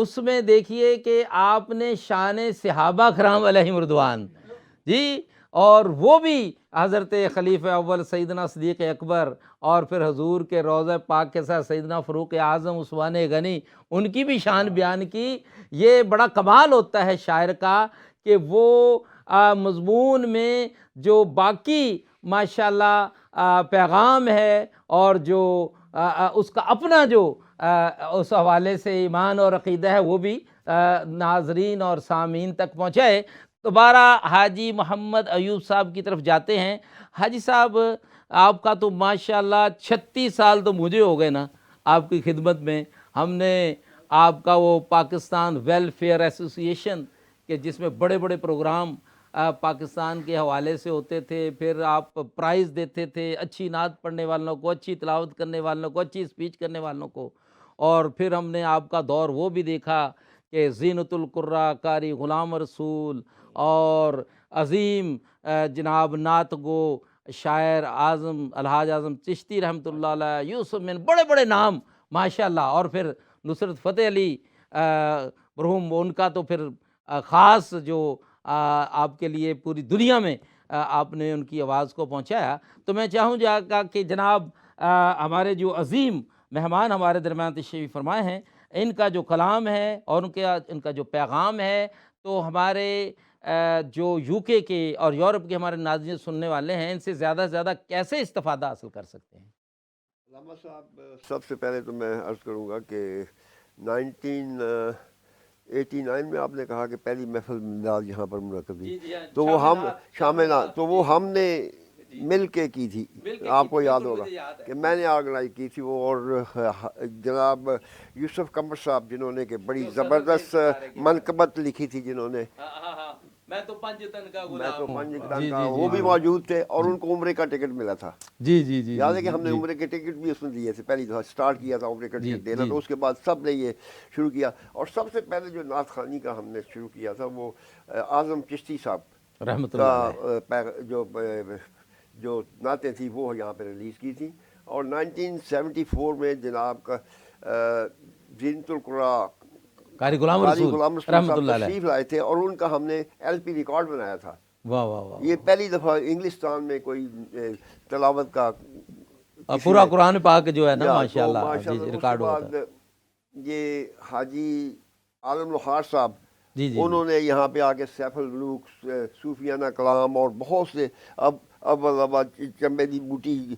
اس میں دیکھیے کہ آپ نے شان صحابہ کرام علیہم رضوان جی، اور وہ بھی حضرت خلیفہ اول سیدنا صدیق اکبر اور پھر حضور کے روضہ پاک کے ساتھ سیدنا فاروق اعظم عثمان غنی، ان کی بھی شان بیان کی۔ یہ بڑا کمال ہوتا ہے شاعر کا کہ وہ مضمون میں جو باقی ماشاءاللہ پیغام ہے اور جو اس کا اپنا جو اس حوالے سے ایمان اور عقیدہ ہے وہ بھی ناظرین اور سامعین تک پہنچائے۔ دوبارہ حاجی محمد ایوب صاحب کی طرف جاتے ہیں۔ حاجی صاحب، آپ کا تو ماشاءاللہ 36 سال تو مجھے ہو گئے نا آپ کی خدمت میں۔ ہم نے آپ کا وہ پاکستان ویلفیئر ایسوسی ایشن کہ جس میں بڑے بڑے پروگرام پاکستان کے حوالے سے ہوتے تھے، پھر آپ پرائز دیتے تھے اچھی نعت پڑھنے والوں کو، اچھی تلاوت کرنے والوں کو، اچھی اسپیچ کرنے والوں کو، اور پھر ہم نے آپ کا دور وہ بھی دیکھا کہ زینت القراء قاری غلام رسول اور عظیم جناب نعت گو شاعر اعظم الحاج اعظم چشتی رحمۃ اللہ علیہ، یوسف من، بڑے بڑے نام ماشاءاللہ، اور پھر نصرت فتح علی مرحوم، ان کا تو پھر خاص جو آپ کے لیے پوری دنیا میں آپ نے ان کی آواز کو پہنچایا۔ تو میں چاہوں گا کہ جناب ہمارے جو عظیم مہمان ہمارے درمیان تشریف فرمائے ہیں، ان کا جو کلام ہے اور ان کا جو پیغام ہے، تو ہمارے جو یو کے اور یورپ کے ہمارے ناظرین سننے والے ہیں، ان سے زیادہ سے زیادہ کیسے استفادہ حاصل کر سکتے ہیں؟ علامہ صاحب، سب سے پہلے تو میں عرض کروں گا کہ 1989 میں آپ نے کہا کہ پہلی محفل میلاد یہاں پر منعقد ہوئی، تو وہ ہم شامل، تو وہ ہم نے مل کے کی تھی۔ آپ کو یاد ہوگا کہ میں نے آرگنائز کی تھی وہ، اور جناب یوسف قمر صاحب جنہوں نے کہ بڑی زبردست منقبت لکھی تھی، جنہوں نے میں تو پنج تن کا وہ بھی موجود تھے، اور ان کو عمرے کا ٹکٹ ملا تھا۔ جی جی جی، یاد ہے کہ ہم نے عمرے کے ٹکٹ بھی اس میں دیے تھے، پہلی دفعہ سٹارٹ کیا تھا عمرے کا ٹکٹ دینا، تو اس کے بعد سب نے یہ شروع کیا، اور سب سے پہلے جو نعت خوانی کا ہم نے شروع کیا تھا وہ اعظم چشتی صاحب رحمۃ اللہ کا جو نعتیں تھیں وہ یہاں پہ ریلیز کی تھی، اور 1974 میں جناب کا زینت القراء قاری غلام رسول رحمۃ اللہ علیہ تشریف لائے تھے، اور ان کا ہم نے LP ریکارڈ بنایا تھا۔ واہ واہ واہ، یہ پہلی دفعہ انگلستان میں کوئی تلاوت کا پورا قرآن پاک جو ہے نا تو ماشاءاللہ ریکارڈ ہوا تھا۔ یہ حاجی عالم لوہار صاحب، جی جی، انہوں نے یہاں پہ آ کے سیف الملوک، صوفیانہ کلام اور بہت سے اب چمبے دی بوٹی،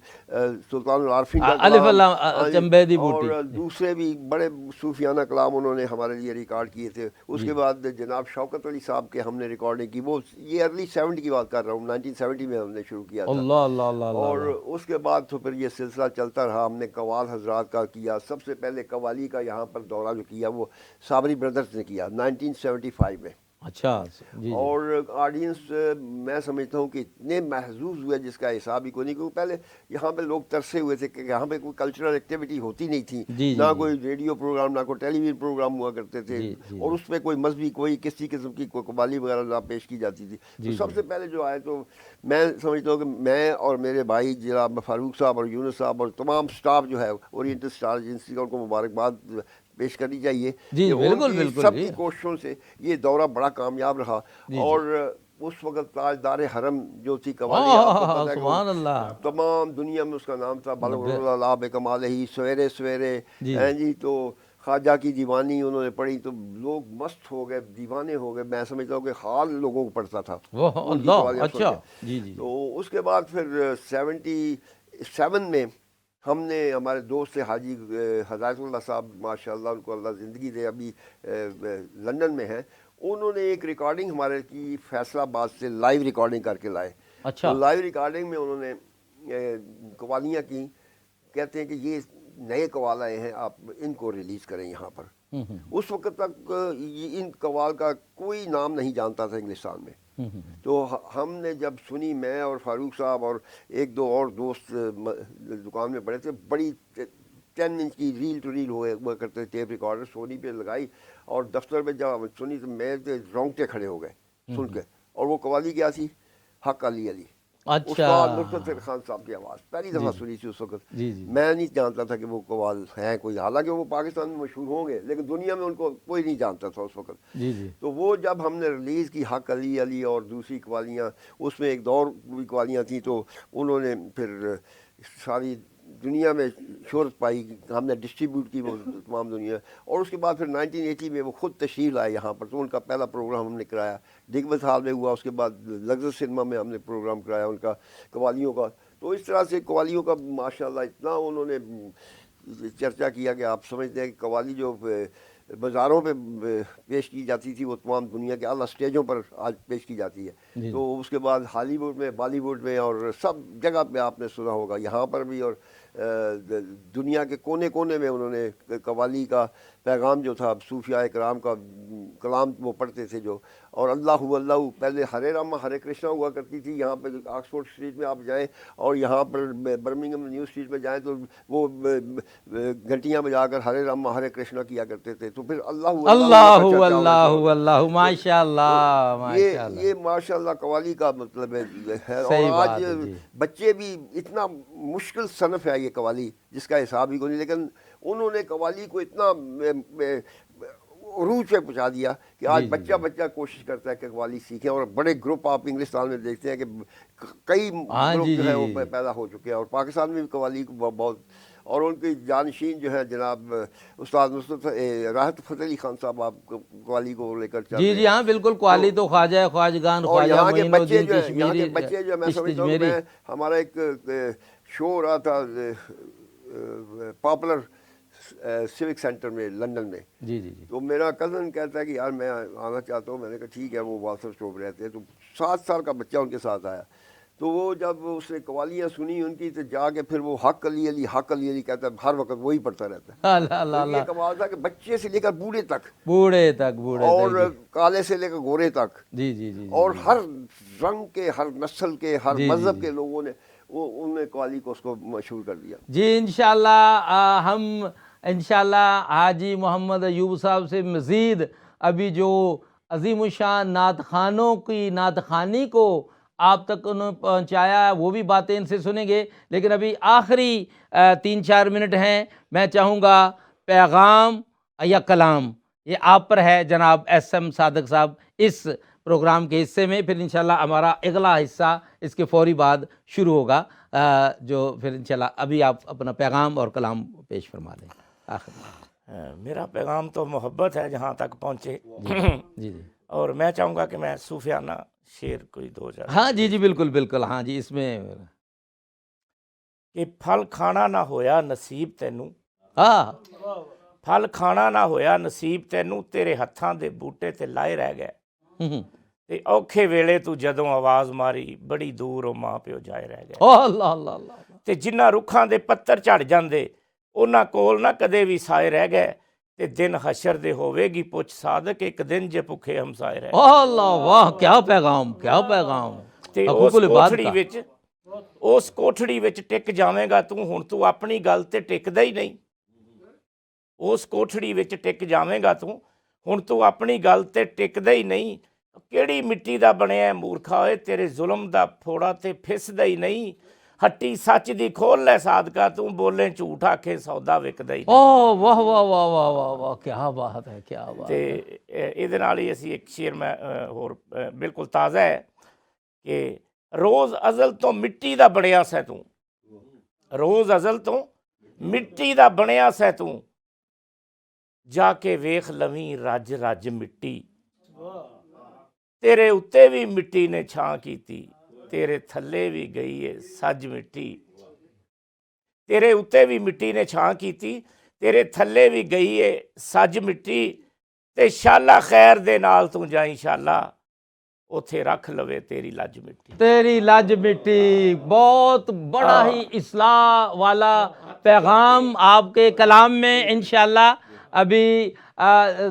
سلطان العارفین کا الف اللہ چمبے دی بوٹی، اور دوسرے بھی بڑے صوفیانہ کلام انہوں نے ہمارے لیے ریکارڈ کیے تھے۔ اس کے بعد جناب شوکت علی صاحب کے ہم نے ریکارڈنگ کی، وہ یہ ارلی 70 کی بات کر رہا ہوں، 1970 میں ہم نے شروع کیا تھا۔ اللہ اللہ اللہ، اور اس کے بعد تو پھر یہ سلسلہ چلتا رہا، ہم نے قوال حضرات کا کیا، سب سے پہلے قوالی کا یہاں پر دورہ جو کیا وہ صابری بردرز نے کیا 1975 میں۔ اچھا جی، اور آڈینس میں سمجھتا ہوں کہ اتنے محظوظ ہوئے جس کا حساب ہی کوئی نہیں، کیونکہ پہلے یہاں پہ لوگ ترسے ہوئے تھے کہ یہاں پہ کوئی کلچرل ایکٹیویٹی ہوتی نہیں تھی، نہ کوئی ریڈیو پروگرام، نہ کوئی ٹیلی ویژن پروگرام ہوا کرتے تھے، اور اس پہ کوئی مذہبی کوئی کسی قسم کی کوئی قوالی وغیرہ نہ پیش کی جاتی تھی۔ تو سب سے پہلے جو آئے تو میں سمجھتا ہوں کہ میں اور میرے بھائی جناب فاروق صاحب اور یونس صاحب اور تمام سٹاف جو ہے اورینٹل اسٹار ایجنسی کا، ان کو مبارکباد پیش کرنی چاہیے کہ ان کی سب کی کوششوں سے یہ دورہ بڑا کامیاب رہا۔ اور اس وقت تاجدار حرم جو تھی قوالی، سبحان اللہ، تمام دنیا میں اس کا نام تھا، بلغ اللہ بکمالہ، سویرے سویرے جی، تو خواجہ کی دیوانی انہوں نے پڑھی تو لوگ مست ہو گئے، دیوانے ہو گئے۔ میں سمجھتا ہوں کہ حال لوگوں کو پڑتا تھا۔ اچھا جی جی، تو اس کے بعد پھر 77 میں ہم نے ہمارے دوست حاجی ہدایت اللہ صاحب، ماشاء اللہ ان کو اللہ زندگی دے، ابھی لندن میں ہیں، انہوں نے ایک ریکارڈنگ ہمارے کی فیصلہ آباد سے لائیو ریکارڈنگ کر کے لائے۔ اچھا، لائیو ریکارڈنگ میں انہوں نے قوالیاں کی، کہتے ہیں کہ یہ نئے قوال آئے ہیں، آپ ان کو ریلیز کریں یہاں پر۔ اس وقت تک ان قوال کا کوئی نام نہیں جانتا تھا انگلستان میں۔ تو ہم نے جب سنی، میں اور فاروق صاحب اور ایک دو اور دوست دکان میں پڑے تھے، بڑی 10 انچ کی ریل ٹو ریل ہوا کرتے ٹیپ ریکارڈر، سونی پہ لگائی، اور دفتر میں جب سنی تو میرے رونگٹے کھڑے ہو گئے سن کے۔ اور وہ قوالی کیا تھی؟ حق علی علی، اچھا استاد نصرت فتح علی خان صاحب کی آواز پہلی دفعہ سنی تھی اس وقت. جی جی میں نہیں جانتا تھا کہ وہ قوال ہیں کوئی، حالانکہ وہ پاکستان میں مشہور ہوں گے لیکن دنیا میں ان کو کوئی نہیں جانتا تھا اس وقت. جی جی تو وہ جب ہم نے ریلیز کی حق علی علی اور دوسری قوالیاں، اس میں ایک دور بھی قوالیاں تھیں، تو انہوں نے پھر ساری دنیا میں شہرت پائی، ہم نے ڈسٹریبیوٹ کی وہ تمام دنیا. اور اس کے بعد پھر 1980 میں وہ خود تشریف لائے یہاں پر، تو ان کا پہلا پروگرام ہم نے کرایا ڈگوت ہال میں ہوا. اس کے بعد لگزر سنیما میں ہم نے پروگرام کرایا ان کا قوالیوں کا. تو اس طرح سے قوالیوں کا ماشاءاللہ اتنا انہوں نے چرچا کیا کہ آپ سمجھتے ہیں کہ قوالی جو بازاروں پہ پیش کی جاتی تھی وہ تمام دنیا کے اعلیٰ اسٹیجوں پر آج پیش کی جاتی ہے. تو اس کے بعد ہالی ووڈ میں، بالی ووڈ میں اور سب جگہ پہ آپ نے سنا ہوگا، یہاں پر بھی اور دنیا کے کونے کونے میں انہوں نے قوالی کا پیغام جو تھا، صوفیاء کرام کا کلام وہ پڑھتے تھے جو. اور اللہ اللہ پہلے ہرے راما ہرے کرشنا ہوا کرتی تھی. یہاں پہ آکسفورڈ اسٹریٹ میں آپ جائیں اور یہاں پر برمنگھم نیو اسٹریٹ میں جائیں تو وہ گھنٹیاں بجا کر ہرے راما ہرے کرشنا کیا کرتے تھے. تو پھر اللہ اللہ اللہ اللہ ماشاء اللہ ماشاء اللہ. یہ ماشاء اللہ قوالی کا مطلب ہے. صحیح اور بات آج ہے جی. بچے بھی، اتنا مشکل صنف ہے یہ قوالی جس کا حساب ہی کو نہیں، لیکن انہوں نے قوالی کو اتنا عروج پہ پہنچا دیا کہ آج بچہ بچہ کوشش کرتا ہے کہ قوالی سیکھیں. اور بڑے گروپ آپ انگلستان میں دیکھتے ہیں کہ کئی گروپ جو ہے وہ پیدا ہو چکے ہیں، اور پاکستان میں بھی قوالی کو بہت. اور ان کی جانشین جو ہے جناب استاد نصرت راحت فتح علی خان صاحب، آپ قوالی کو لے کر چل رہے ہیں. جی ہاں بالکل، قوالی تو خواجہ خواجگان اور خواجہ یہاں کے معین بچے الدین جو ہیں، یہاں کے کشمیری بچے جو میں سمجھتا ہوں، میں ہمارا ایک شو ہو رہا تھا پاپولر سیوک سینٹر میں لندن میں. جی جی جی. تو میرا کزن کہتا ہے کہ یار میں آنا چاہتا ہوں. میں نے کہا ٹھیک ہے. وہ والسر چوک رہتے ہیں، تو 7 سال کا بچہ ان کے ساتھ آیا. تو وہ جب اس نے قوالیاں سنی ان کی، تو جا کے پھر وہ حق علی علی حق علی علی کہتا ہے، ہر وقت وہی پڑھتا رہتا ہے. اللہ اللہ یہ کمال تھا کہ بچے سے لے کر بوڑھے تک، بوڑھے تک اور کالے سے لے کر گورے تک، جی جی جی، اور ہر رنگ کے، ہر نسل کے، ہر مذہب کے لوگوں نے انہوں نے قوالی کو اس کو مشہور کر دیا. جی انشاءاللہ ہم انشاءاللہ حاجی محمد ایوب صاحب سے مزید ابھی جو عظیم الشان نعت خوانوں کی نعت خوانی کو آپ تک انہوں نے پہنچایا وہ بھی باتیں ان سے سنیں گے. لیکن ابھی آخری 3-4 منٹ ہیں. میں چاہوں گا پیغام یا کلام یہ آپ پر ہے جناب ایس ایم صادق صاحب اس پروگرام کے حصے میں. پھر انشاءاللہ ہمارا اگلا حصہ اس کے فوری بعد شروع ہوگا، جو پھر انشاءاللہ ابھی آپ اپنا پیغام اور کلام پیش فرما دیں آخر میں. میرا پیغام تو محبت ہے جہاں تک پہنچے. جی جی. اور میں چاہوں گا کہ میں صوفیانہ شعر کوئی 2 ہاں جی جی بالکل بالکل. ہاں جی اس میں کہ پھل کھانا نہ ہویا نصیب تینوں، ہاں پھل کھانا نہ ہویا نصیب تینوں، تیرے ہتھاں دے بوٹے تے لائے رہ گئے. تے اوکھے ویلے تو جدوں آواز ماری بڑی دور او ماں پیو جائے رہ گئے. اللہ اللہ اللہ. تے جنہ رکھاں دے پتر جھڑ جاندے انہاں کول نہ کدے وی سائے رہ گئے. تے دن حشر دے ہوے گی پوچھ صادق ایک دن جے بھکھے ہمسائے رہ گئے. اللہ واہ کیا پیغام کیا پیغام. تے حقوق اس العباد کوٹھڑی کا. وچ اس کوٹھڑی وچ ٹک جاویں گا ہن تو اپنی گل تے ٹکدا ہی نہیں. اس کوٹھڑی وچ ٹک جاویں گا ہن تو اپنی گل تے ٹکدا ہی نہیں. کیڑی مٹی دا بنیا مورکھا ہوئے تیرے ظلم دا پھوڑا تے پھسدا ہی نہیں. ہٹی سچ دی کھول لے صادقہ تو بولے جھوٹ آکھے سودا وکدا ہی نہیں. اوہ واہ واہ واہ واہ واہ واہ کیا بات ہے کیا بات. تے ایدے نال ہی اسی ایک شعر میں ہور بالکل تازہ ہے کہ روز ازل تو مٹی دا بنیا سیں تو، روز ازل تو مٹی دا بنیا سیں تو، جا کے ویکھ لویں رج رج مٹی. تیرے اتے بھی مٹی نے چھاں کیتی، تیرے تھلے بھی گئی ہے سج مٹی. تیرے اتے بھی مٹی نے چھاں کیتی، تیرے تھلے بھی گئی ہے سج مٹی. تے شالا خیر دے نال تو جائیں شالا، اوتھے رکھ لوے تیری لج مٹی. تیری لج مٹی. بہت بڑا ہی اصلاح والا پیغام آپ کے کلام میں. انشاءاللہ ابھی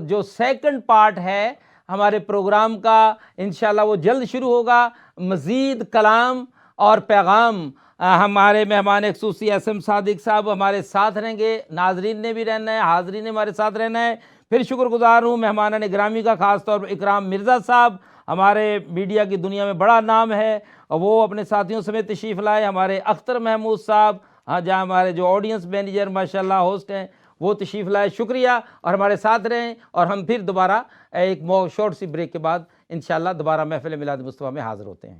جو سیکنڈ پارٹ ہے ہمارے پروگرام کا انشاءاللہ وہ جلد شروع ہوگا. مزید کلام اور پیغام ہمارے مہمان خصوصی اسم صادق صاحب ہمارے ساتھ رہیں گے، ناظرین نے بھی رہنا ہے، حاضرین نے ہمارے ساتھ رہنا ہے۔ پھر شکر گزار ہوں مہمانان گرامی کا، خاص طور پر اکرام مرزا صاحب، ہمارے میڈیا کی دنیا میں بڑا نام ہے، اور وہ اپنے ساتھیوں سمیت تشریف لائے۔ ہمارے اختر محمود صاحب، ہاں جہاں ہمارے جو آڈینس مینیجر ماشاءاللہ ہوسٹ ہیں وہ تشریف لائے، شکریہ، اور ہمارے ساتھ رہیں، اور ہم پھر دوبارہ ایک شارٹ سی بریک کے بعد انشاءاللہ دوبارہ محفل میلاد مصطفیٰ میں حاضر ہوتے ہیں۔